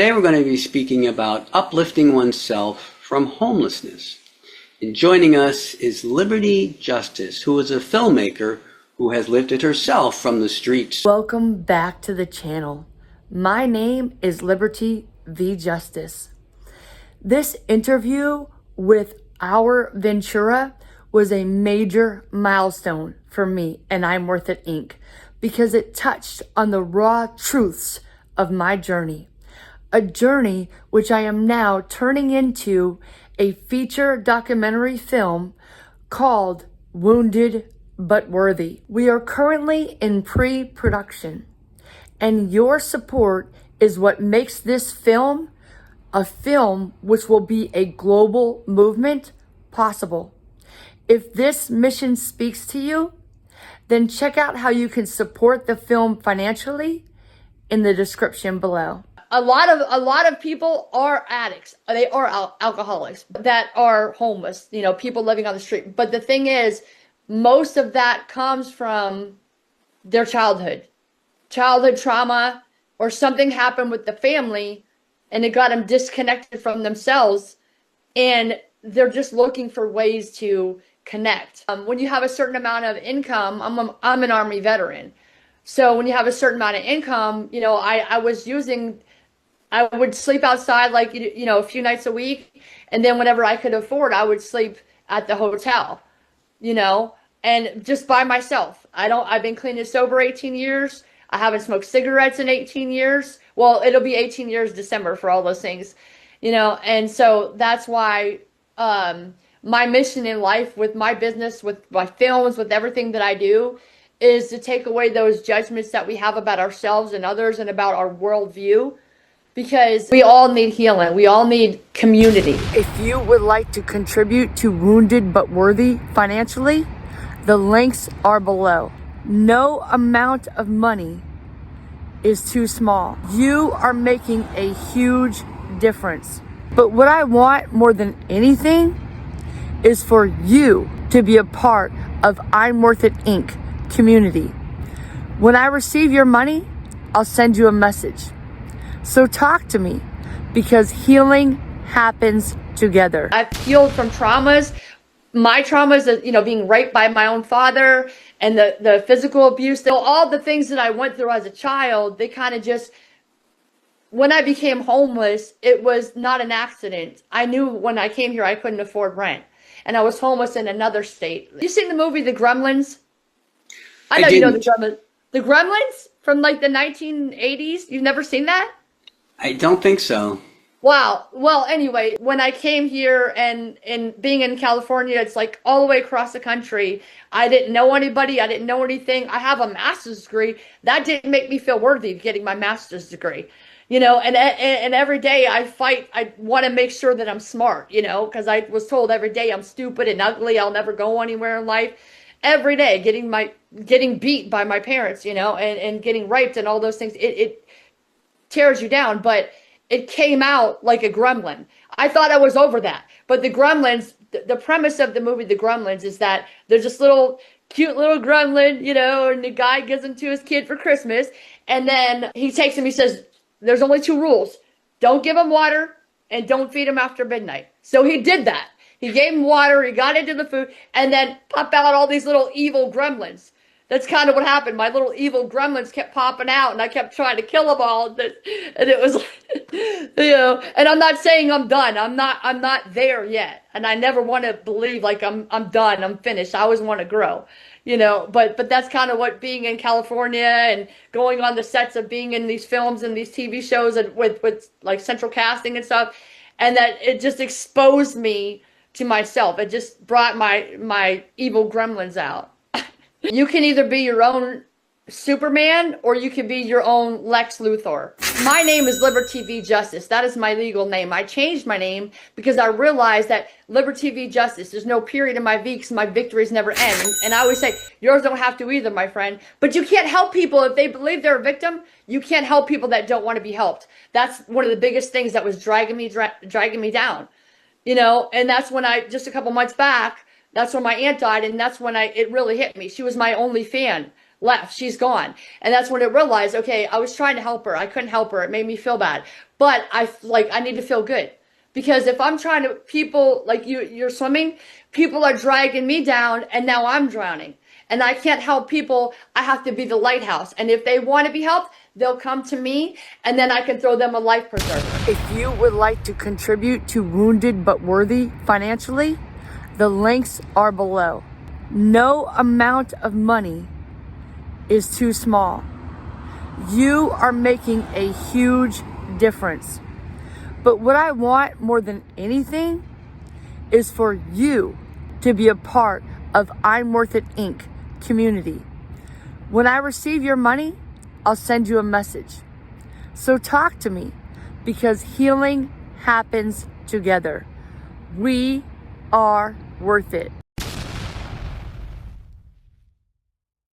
Today we're going to be speaking about uplifting oneself from homelessness. And joining us is Liberty Justice, who is a filmmaker who has lifted herself from the streets. Welcome back to the channel. My name is Liberty V. Justice. This interview with Our Ventura was a major milestone for me and I'm Worth It Inc. because it touched on the raw truths of my journey. A journey which I am now turning into a feature documentary film called Wounded but Worthy. We are currently in pre-production, and your support is what makes this film a film which will be a global movement possible. If this mission speaks to you, then check out how you can support the film financially in the description below. A lot of people are addicts. They are alcoholics that are homeless, people living on the street. But the thing is, most of that comes from their childhood trauma, or something happened with the family and it got them disconnected from themselves, and they're just looking for ways to connect. When you have a certain amount of income, I'm an Army veteran. So when you have a certain amount of income, I would sleep outside a few nights a week. And then whenever I could afford, I would sleep at the hotel, and just by myself. I've been clean and sober 18 years. I haven't smoked cigarettes in 18 years. Well, it'll be 18 years December for all those things, and so that's why, my mission in life, with my business, with my films, with everything that I do, is to take away those judgments that we have about ourselves and others and about our worldview. Because we all need healing. We all need community. If you would like to contribute to Wounded but Worthy financially, the links are below. No amount of money is too small. You are making a huge difference. But what I want more than anything is for you to be a part of I'm Worth It Inc. community. When I receive your money, I'll send you a message. So talk to me, because healing happens together. I've healed from traumas. My traumas, being raped by my own father, and the physical abuse, all the things that I went through as a child, they kind of just, when I became homeless, it was not an accident. I knew when I came here I couldn't afford rent, and I was homeless in another state. You seen the movie The Gremlins? I know you know the Gremlins. The Gremlins from the 1980s? You've never seen that? I don't think so. Wow. Well, anyway, when I came here and being in California, it's all the way across the country. I didn't know anybody. I didn't know anything. I have a master's degree. That didn't make me feel worthy of getting my master's degree. And every day I fight. I want to make sure that I'm smart, because I was told every day I'm stupid and ugly. I'll never go anywhere in life. Every day getting beat by my parents, and getting raped and all those things. It tears you down, but it came out like a gremlin. I thought I was over that. But the Gremlins, the premise of the movie The Gremlins is that there's this cute little gremlin, and the guy gives him to his kid for Christmas. And then he takes him, he says, there's only 2 rules. Don't give him water and don't feed him after midnight. So he did that. He gave him water, he got into the food, and then pop out all these little evil gremlins. That's kind of what happened. My little evil gremlins kept popping out, and I kept trying to kill them all. And it was, and I'm not saying I'm done. I'm not there yet. And I never want to believe I'm done. I'm finished. I always want to grow, but that's kind of what being in California and going on the sets of being in these films and these TV shows and with central casting and stuff. And that it just exposed me to myself. It just brought my evil gremlins out. You can either be your own Superman or you can be your own Lex Luthor. My name is Liberty V. Justice. That is my legal name. I changed my name because I realized that Liberty V. Justice, there's no period in my V because my victories never end. And I always say, yours don't have to either, my friend. But you can't help people if they believe they're a victim. You can't help people that don't want to be helped. That's one of the biggest things that was dragging me down. And that's when just a couple months back, that's when my aunt died, and that's when it really hit me. She was my only fan. left. She's gone. And that's when I realized, okay, I was trying to help her. I couldn't help her. It made me feel bad. But I need to feel good. Because if I'm trying to, people, like you're swimming, people are dragging me down and now I'm drowning. And I can't help people. I have to be the lighthouse. And if they want to be helped, they'll come to me and then I can throw them a life preserver. If you would like to contribute to Wounded But Worthy financially, the links are below. No amount of money is too small. You are making a huge difference. But what I want more than anything is for you to be a part of I'm Worth It Inc. community. When I receive your money, I'll send you a message. So talk to me, because healing happens together. We are worth it.